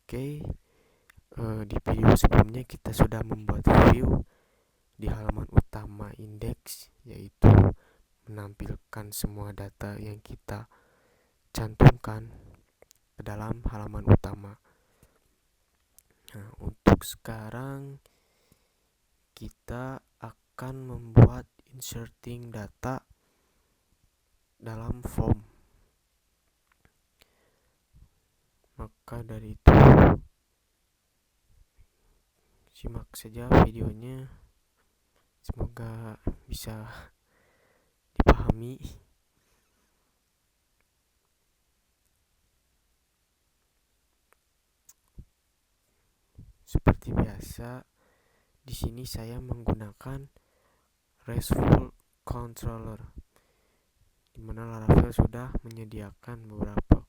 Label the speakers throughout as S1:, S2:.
S1: Oke, di video sebelumnya kita sudah membuat view di halaman utama indeks, yaitu menampilkan semua data yang kita cantumkan ke dalam halaman utama. Nah, untuk sekarang kita akan membuat inserting data dalam form. Maka dari itu, simak saja videonya. Semoga bisa dipahami. Seperti biasa, di sini saya menggunakan RESTful controller, di mana Laravel sudah menyediakan beberapa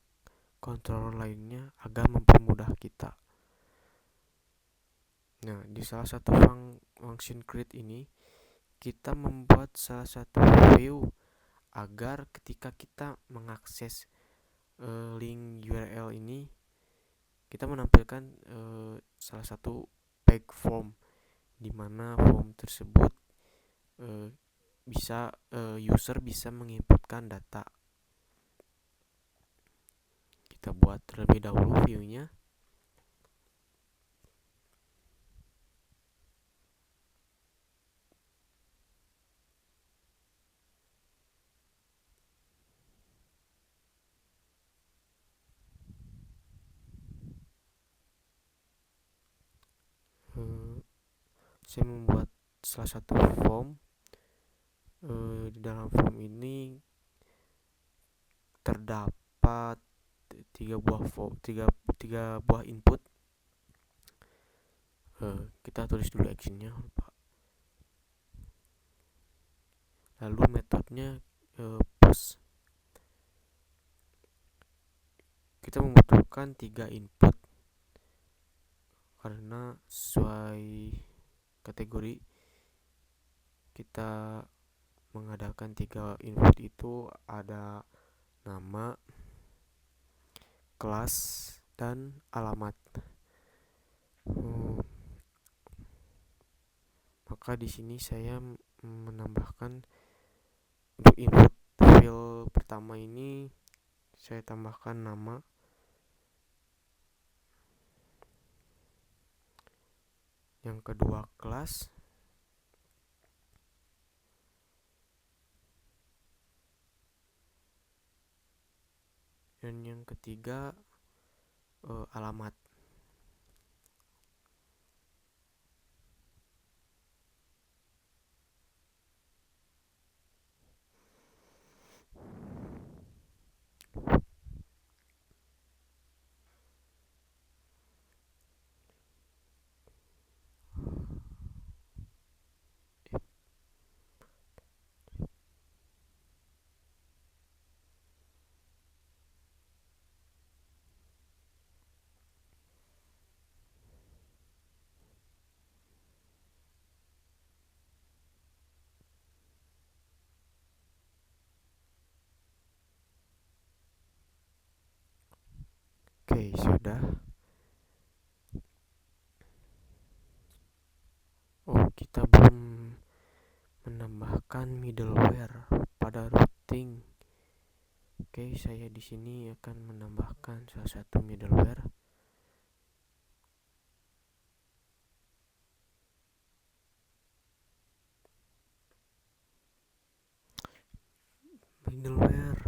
S1: controller lainnya agar mempermudah kita. Nah, di salah satu function create ini kita membuat salah satu view agar ketika kita mengakses link URL ini, kita menampilkan salah satu page form, di mana form tersebut user bisa menginputkan data. Kita buat terlebih dahulu view-nya. Saya membuat salah satu form. Di dalam form ini terdapat tiga buah input. Kita tulis dulu actionnya, lalu metodenya post. Kita membutuhkan 3 input karena sesuai kategori kita mengadakan 3 input itu ada nama, kelas, dan alamat. Maka di sini saya menambahkan untuk input field pertama ini saya tambahkan nama, yang kedua kelas, dan yang ketiga alamat. Oke, sudah. Kita belum menambahkan middleware pada routing. Oke, saya di sini akan menambahkan salah satu middleware. Middleware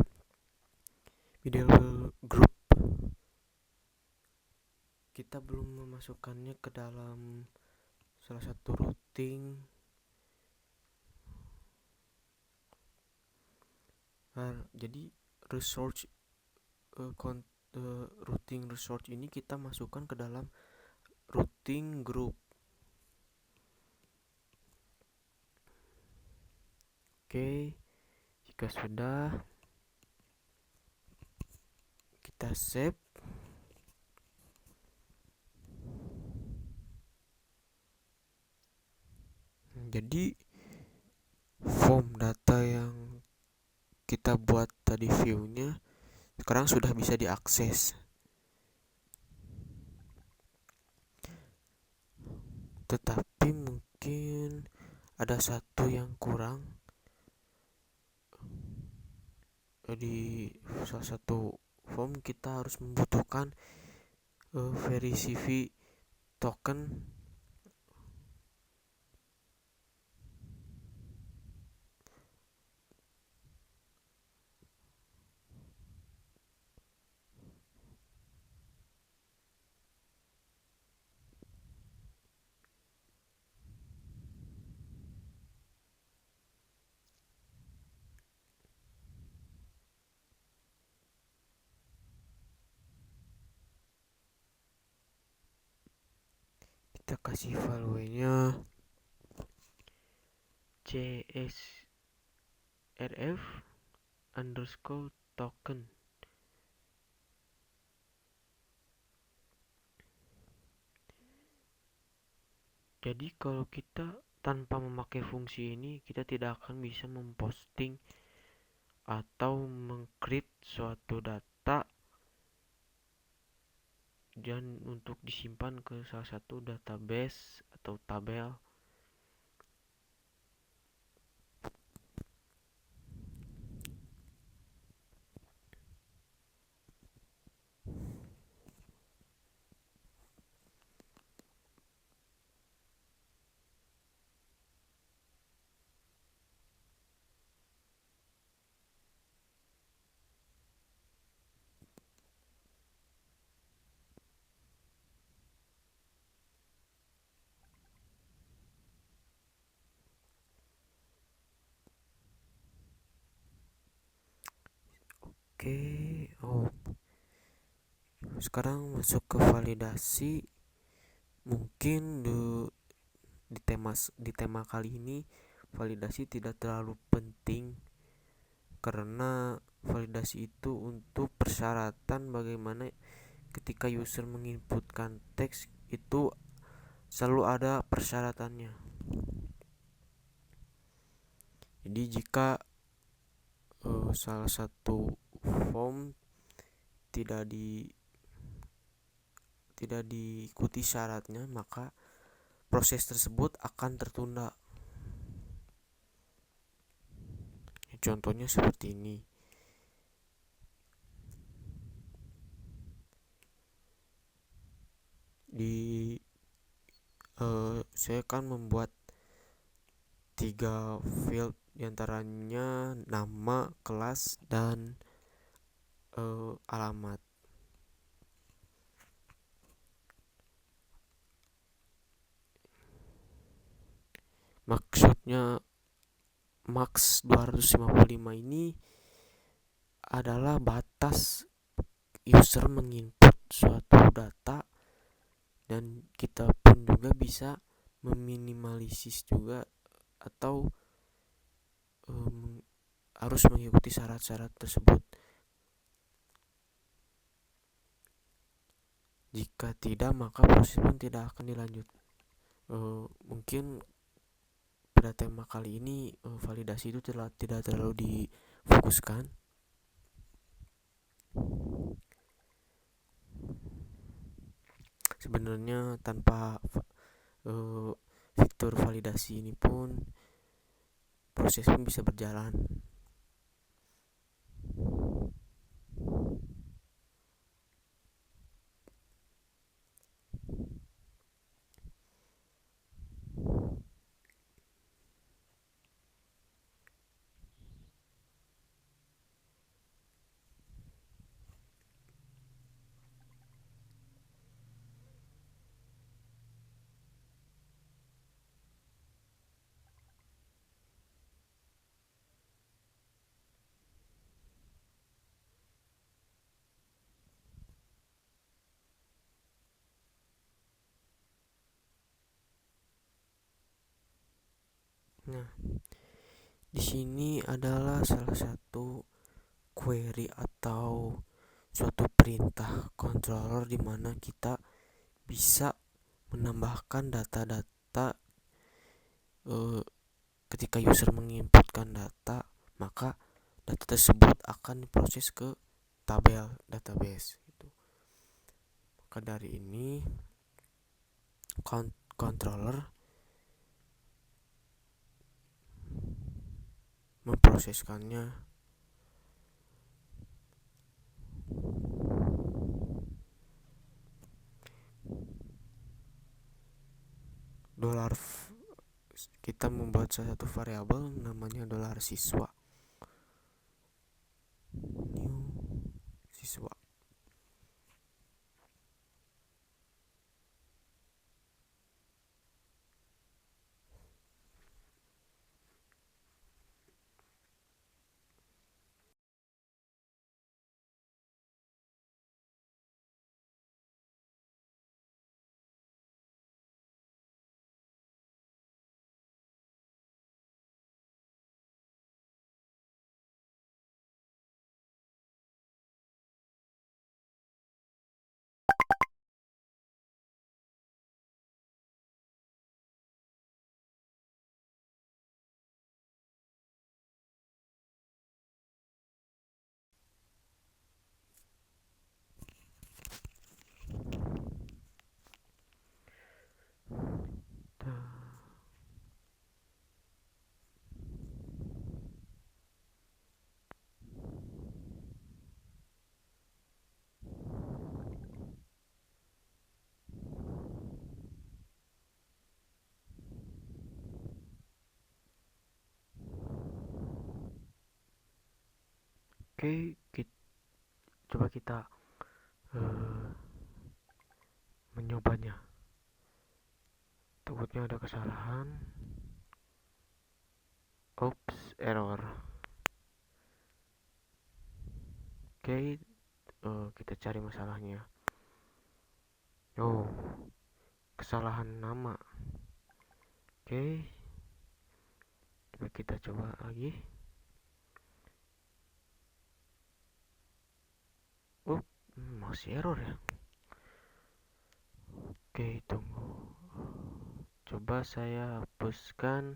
S1: group. Kita belum memasukkannya ke dalam salah satu routing. Jadi resource routing resource ini kita masukkan ke dalam routing group. Oke, jika sudah, kita save. Jadi form data yang kita buat tadi view-nya sekarang sudah bisa diakses. Tetapi mungkin ada satu yang kurang di salah satu form. Kita harus membutuhkan verify token. Kita kasih value-nya CSRF underscore token. Jadi kalau kita tanpa memakai fungsi ini, kita tidak akan bisa memposting atau meng-create suatu data dan untuk disimpan ke salah satu database atau tabel. Oke, sekarang masuk ke validasi. Mungkin di tema kali ini validasi tidak terlalu penting, karena validasi itu untuk persyaratan bagaimana ketika user menginputkan teks itu selalu ada persyaratannya. Jadi jika salah satu form tidak diikuti syaratnya, maka proses tersebut akan tertunda. Contohnya seperti ini. Saya akan membuat 3 field, diantaranya nama, kelas, dan alamat. Maksudnya max 255 ini adalah batas user menginput suatu data, dan kita pun juga bisa meminimalisis juga atau harus mengikuti syarat-syarat tersebut. Jika tidak, maka proses pun tidak akan dilanjut. Mungkin pada tema kali ini validasi itu tidak terlalu difokuskan. Sebenarnya tanpa fitur validasi ini pun proses pun bisa berjalan. Nah, di sini adalah salah satu query atau suatu perintah controller di mana kita bisa menambahkan data-data. Ketika user menginputkan data, maka data tersebut akan diproses ke tabel database gitu. Maka dari ini controller memproseskannya. Dolar kita membuat salah satu variabel namanya dolar siswa. New siswa. Oke, coba kita menyobanya. Takutnya ada kesalahan. Oops, error. Oke, kita cari masalahnya. Oh, kesalahan nama. Oke, kita coba lagi. Masih error ya. Oke, tunggu. Coba saya hapuskan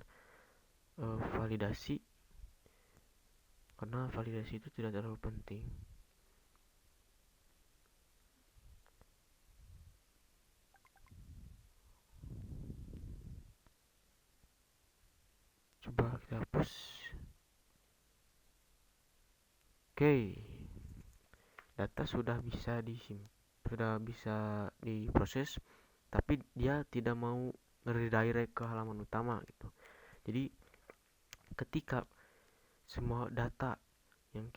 S1: validasi, karena validasi itu tidak terlalu penting. Coba kita hapus. Oke, data sudah bisa diproses, tapi dia tidak mau redirect ke halaman utama gitu. Jadi ketika semua data yang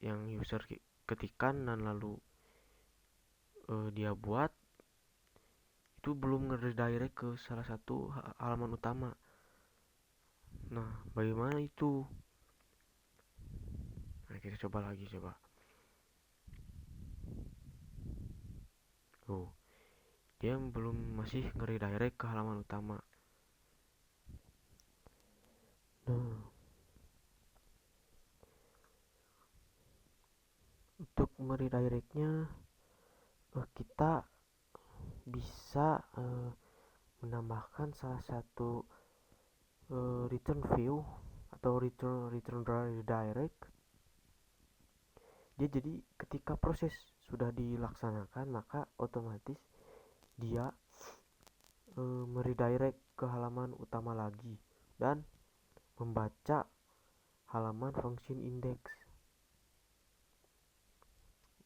S1: yang user ketikkan dan lalu dia buat itu belum redirect ke salah satu halaman utama. Nah, bagaimana itu? Nah, kita coba lagi, coba. Dia masih nge-redirect ke halaman utama. Nah, untuk meredirectnya kita bisa menambahkan salah satu return view atau return redirect. Dia jadi ketika proses sudah dilaksanakan, maka otomatis dia meredirect ke halaman utama lagi dan membaca halaman function index.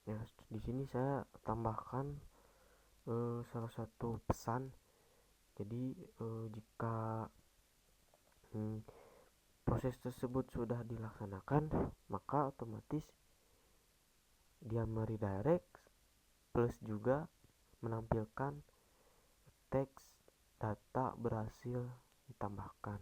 S1: Ya, di sini saya tambahkan salah satu pesan. Jadi jika proses tersebut sudah dilaksanakan, maka otomatis dia meredirect plus juga menampilkan teks data berhasil ditambahkan.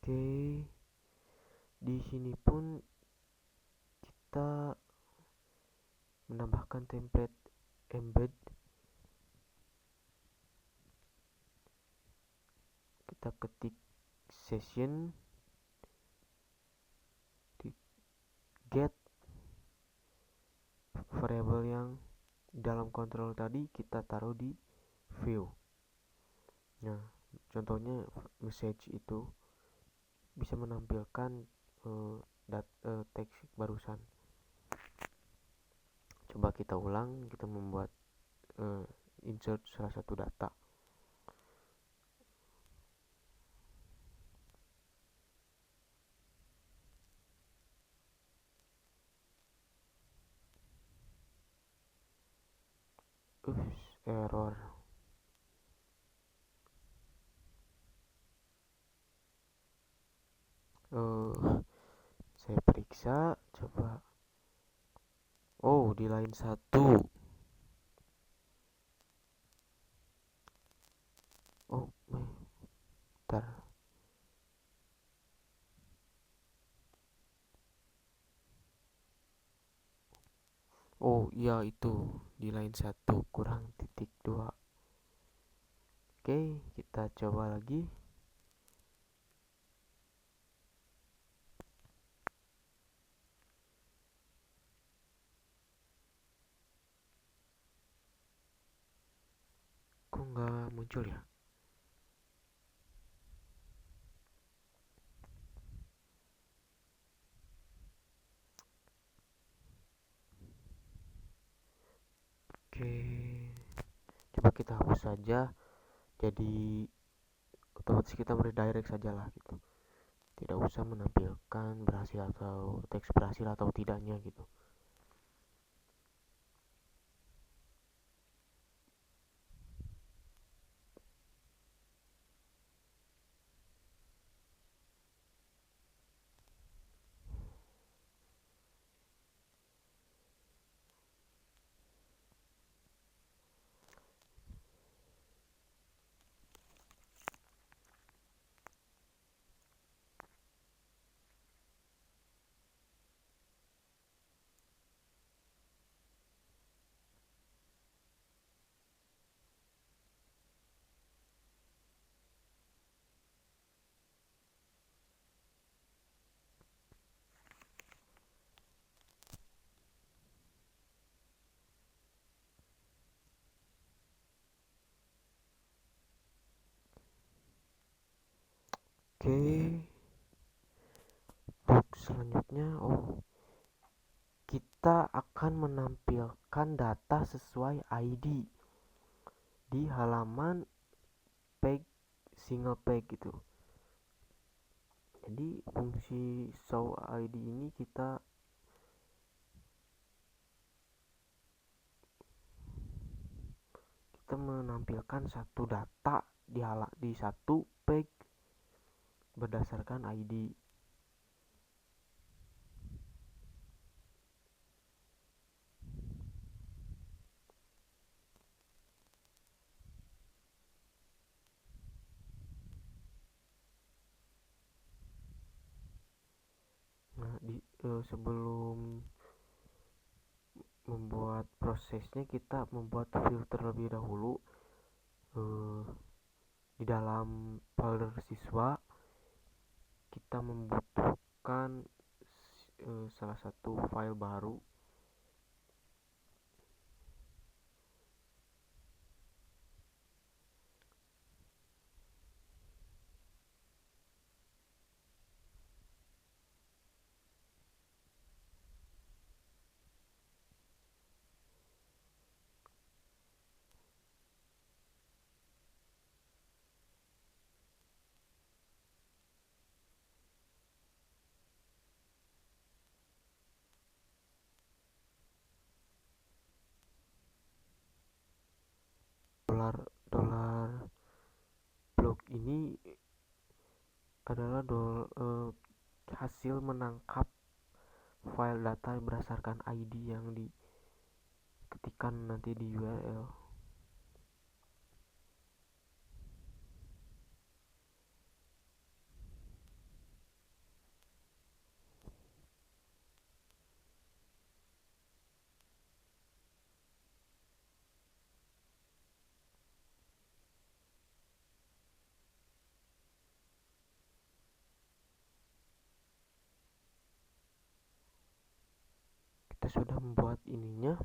S1: Oke, di sini pun kita menambahkan template embed. Kita ketik session variabel yang dalam kontrol tadi kita taruh di view. Nah, contohnya message itu bisa menampilkan teks barusan. Coba kita ulang, kita membuat insert salah satu data. Error. Saya periksa, coba. Oh, di line 1. Oh, bentar. Oh, iya itu di line 1 kurang titik 2. Oke, kita coba lagi. Kok nggak muncul ya? Oke, coba kita hapus saja. Jadi otomatis kita redirect saja lah gitu. Tidak usah menampilkan berhasil atau teks berhasil atau tidaknya gitu. Oke, untuk selanjutnya kita akan menampilkan data sesuai ID di halaman page single page gitu. Jadi fungsi show ID ini kita menampilkan satu data di satu page berdasarkan ID. Nah, sebelum membuat prosesnya kita membuat filter terlebih dahulu. Di dalam folder siswa kita membutuhkan salah satu file baru. Dolar blok ini adalah hasil menangkap file data berdasarkan ID yang diketikkan nanti di URL. Kita sudah membuat ininya,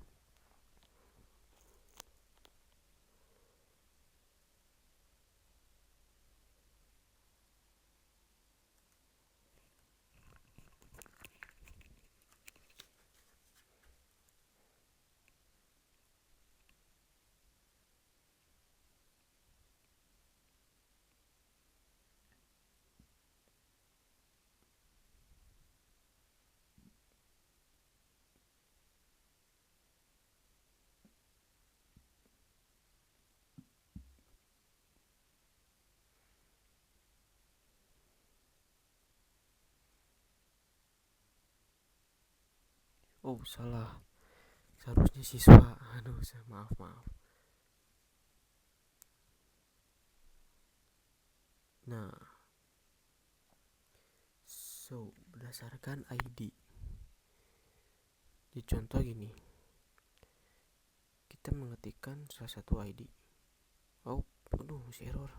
S1: oh salah, seharusnya siswa, aduh maaf maaf. Nah, berdasarkan ID, di contoh gini, kita mengetikkan salah satu ID. Oh, aduh masih error.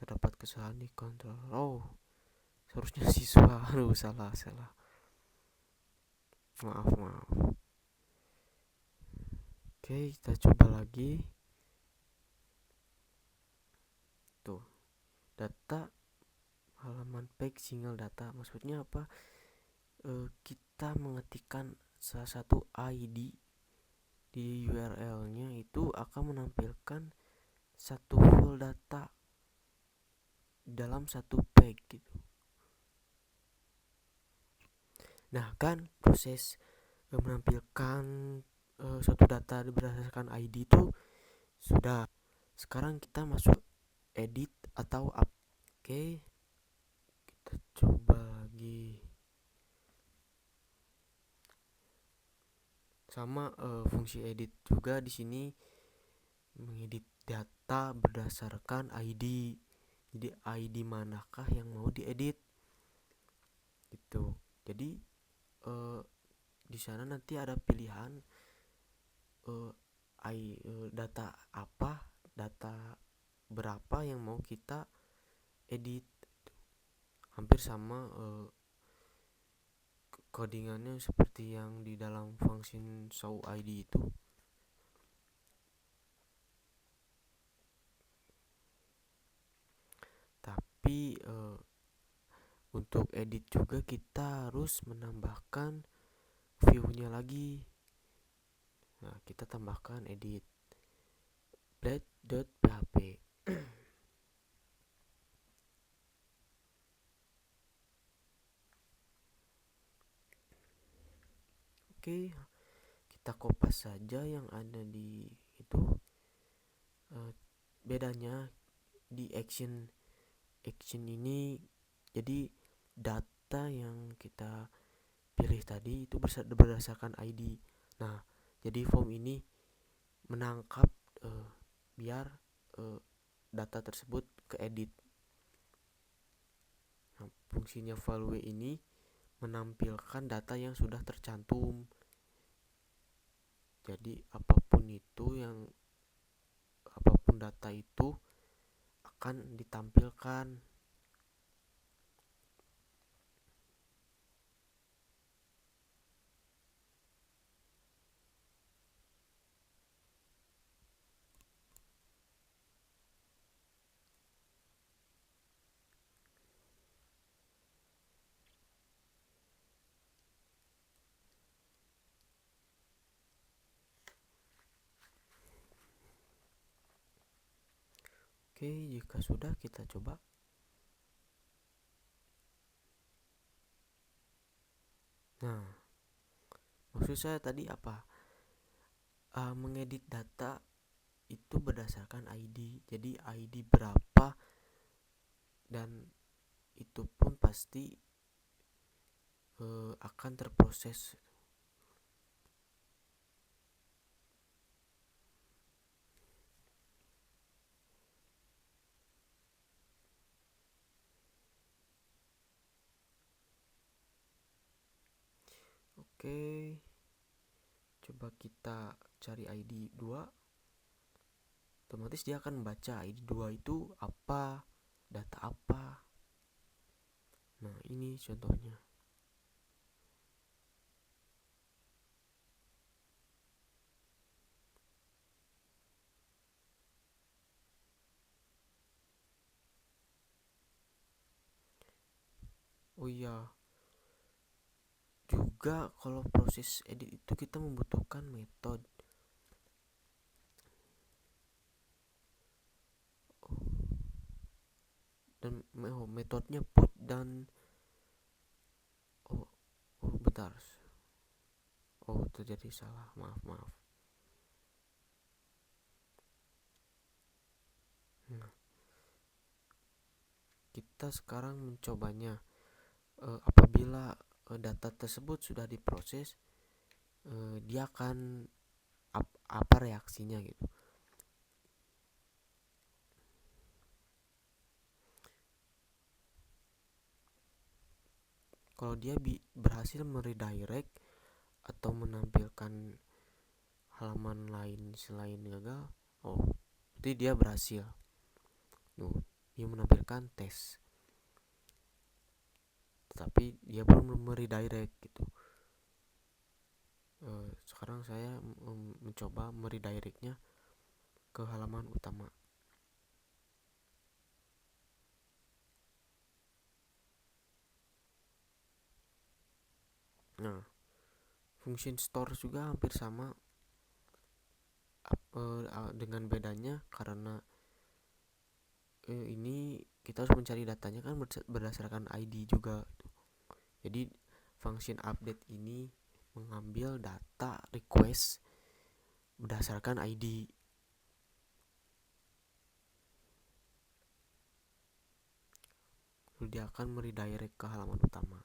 S1: Terdapat kesalahan di kontrol. Oh, seharusnya siswa. Aduh, salah. Maaf. Oke, kita coba lagi. Tuh, data halaman page single data. Maksudnya apa? Kita mengetikkan salah satu ID di URL-nya itu akan menampilkan satu full data dalam satu page gitu. Nah, kan proses menampilkan suatu data berdasarkan ID itu sudah. Sekarang kita masuk edit atau up. Oke, kita coba lagi. Sama fungsi edit juga di sini mengedit data berdasarkan ID. Jadi ID manakah yang mau diedit? Gitu. Jadi di sana nanti ada pilihan data apa, data berapa yang mau kita edit. Hampir sama codingannya seperti yang di dalam function show ID itu. Tapi untuk edit juga kita harus menambahkan view-nya lagi. Nah, kita tambahkan edit blade.php. Oke, kita kopas saja yang ada di itu. Bedanya di action ini, jadi data yang kita pilih tadi itu berdasarkan ID. Nah, jadi form ini menangkap biar data tersebut keedit. Nah, fungsinya value ini menampilkan data yang sudah tercantum. Jadi apapun data itu akan ditampilkan. Oke, jika sudah kita coba. Nah, maksud saya tadi apa? Mengedit data itu berdasarkan ID. Jadi ID berapa, dan itu pun pasti akan terproses. Oke, coba kita cari ID 2. Otomatis dia akan membaca ID 2 itu apa. data apa. Nah, ini contohnya. Oh iya, juga kalau proses edit itu kita membutuhkan metode. Dan metodenya put dan oh, oh bentar. Oh, terjadi salah. Maaf, maaf. Nah, kita sekarang mencobanya. Apabila data tersebut sudah diproses, dia akan apa reaksinya gitu. Kalau dia berhasil meredirect atau menampilkan halaman lain selain gagal, oh berarti dia berhasil. Dia menampilkan tes, tetapi dia belum meredirect gitu. Sekarang saya mencoba meredirectnya ke halaman utama. Nah, function store juga hampir sama, dengan bedanya karena ini kita harus mencari datanya kan berdasarkan ID juga. Jadi function update ini mengambil data request berdasarkan ID. Lalu dia akan meredirect ke halaman utama.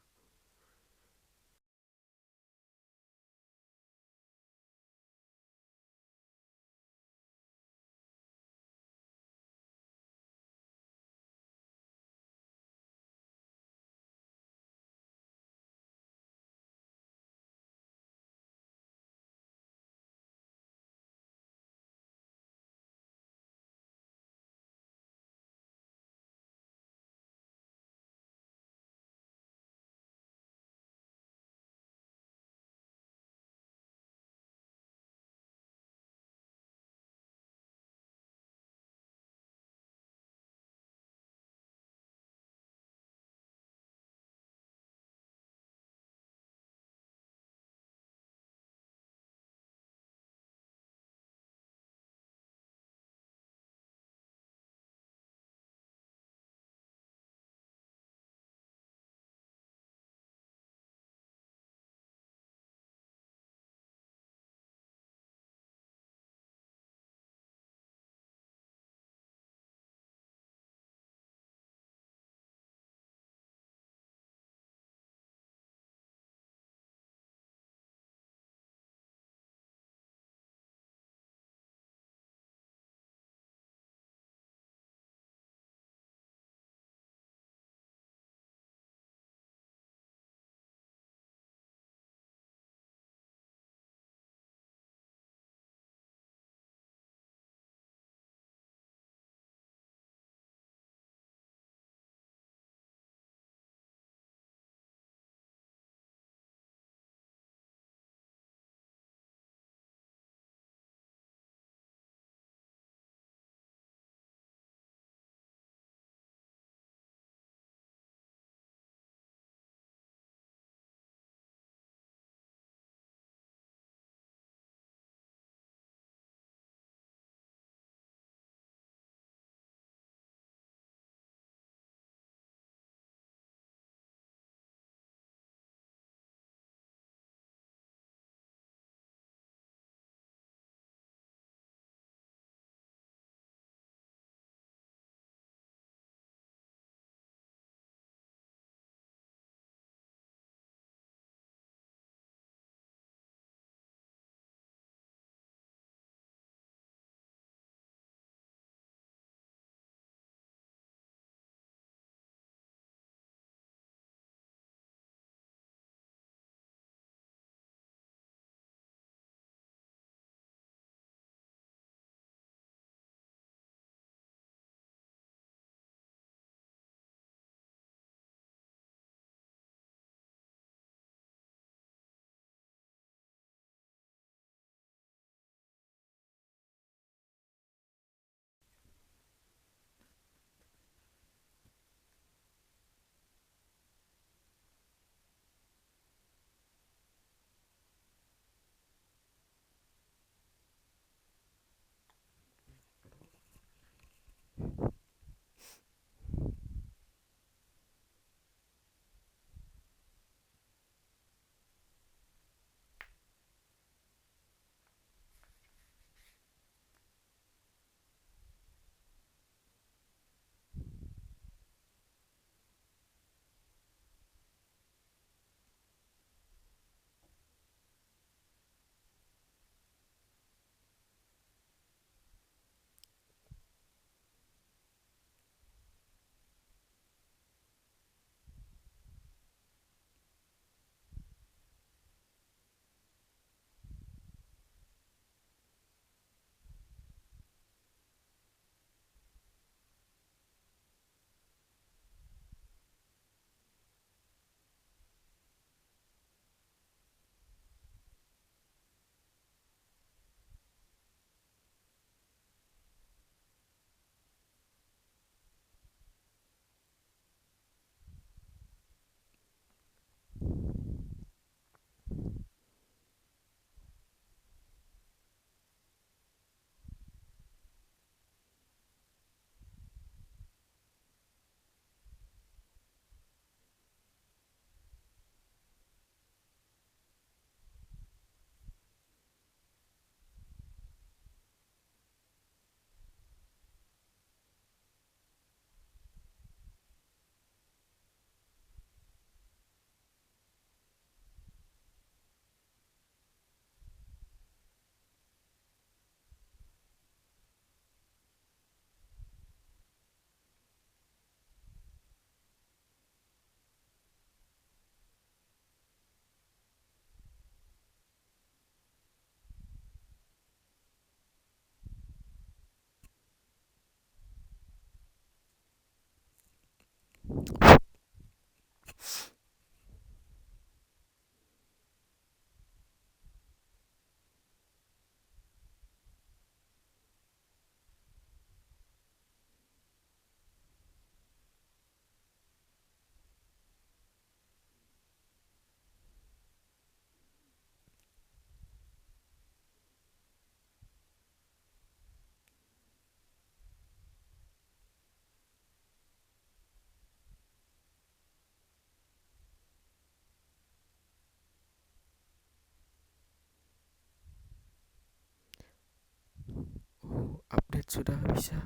S1: update sudah bisa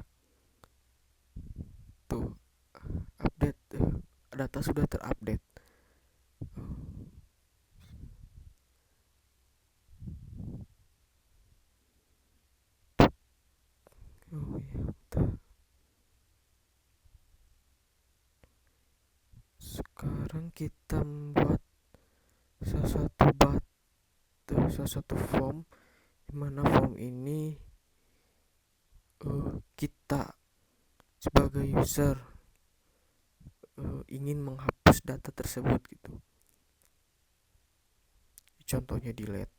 S1: tuh, update data sudah terupdate. Oh ya, bentar. Sekarang kita membuat salah satu salah satu form, dimana form ini kita sebagai user ingin menghapus data tersebut gitu. Contohnya delete.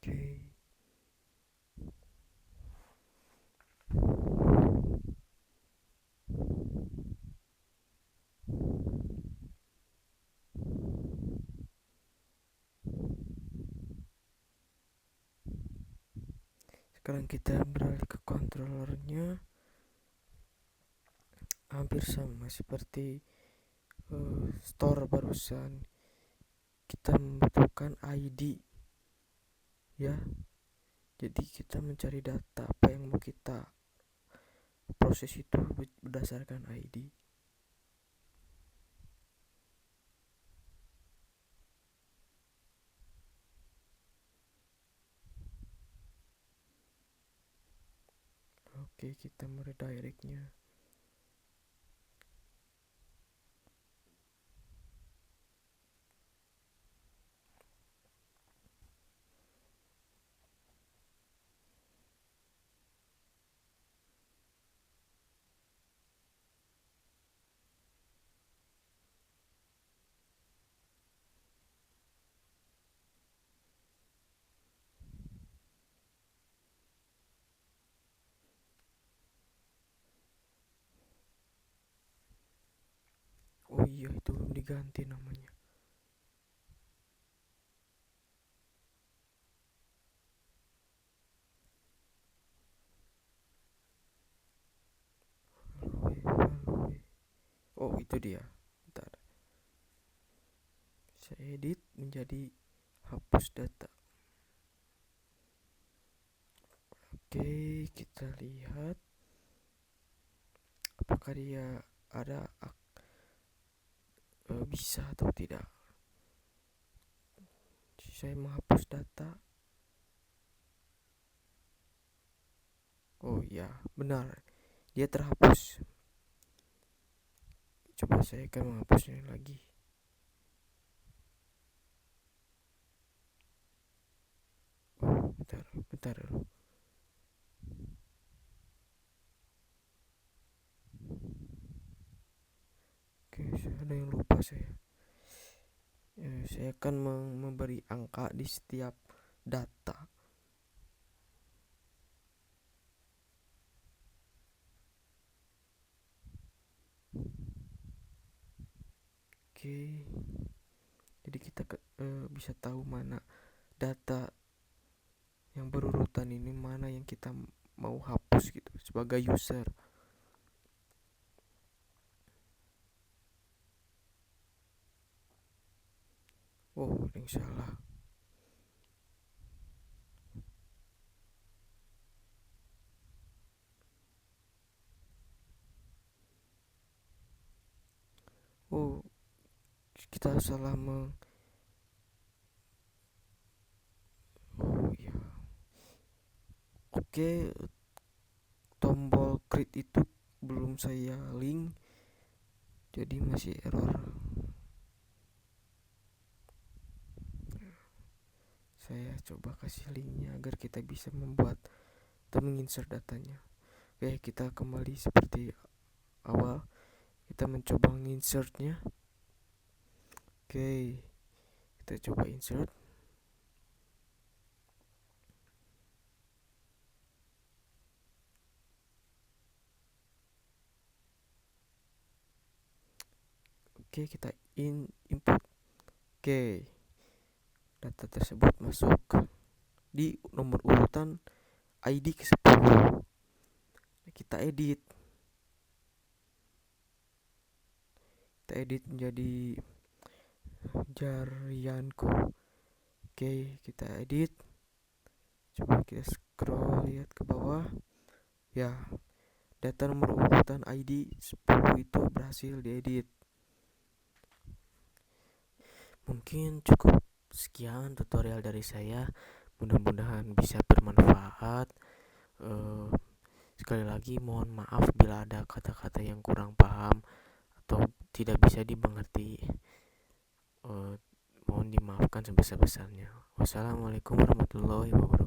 S1: Oke. Sekarang kita beralih ke controllernya. Hampir sama seperti store barusan, kita membutuhkan ID ya. Jadi kita mencari data apa yang mau kita proses itu berdasarkan ID. Oke, kita meredirectnya. Oh iya, itu belum diganti namanya. Oh itu dia. Bentar, saya edit menjadi hapus data. Oke, kita lihat apakah dia ada bisa atau tidak. Saya menghapus data. Oh iya, benar, dia terhapus. Coba saya akan menghapusnya lagi. Oh, bentar dulu. Oke, ada yang lupa saya. Saya akan memberi angka di setiap data. Oke, jadi kita bisa tahu mana data yang berurutan ini, mana yang kita mau hapus gitu sebagai user. Oh, ada yang salah. Oh, kita salah oh ya. Oke, tombol create itu belum saya link, jadi masih error. Saya coba kasih linknya agar kita bisa membuat atau menginsert datanya. Oke, kita kembali seperti awal. Kita mencoba menginsertnya. Oke, kita coba insert. Oke, kita input. Oke, data tersebut masuk di nomor urutan ID ke-10. Kita edit. Kita edit menjadi Jarianku. Oke, kita edit. Coba kita scroll lihat ke bawah. Ya, data nomor urutan ID 10 itu berhasil diedit. Mungkin cukup sekian tutorial dari saya. Mudah-mudahan bisa bermanfaat. Uh, Sekali lagi mohon maaf bila ada kata-kata yang kurang paham atau tidak bisa dimengerti. Uh, Mohon dimaafkan sebesar-besarnya. Wassalamualaikum warahmatullahi wabarakatuh.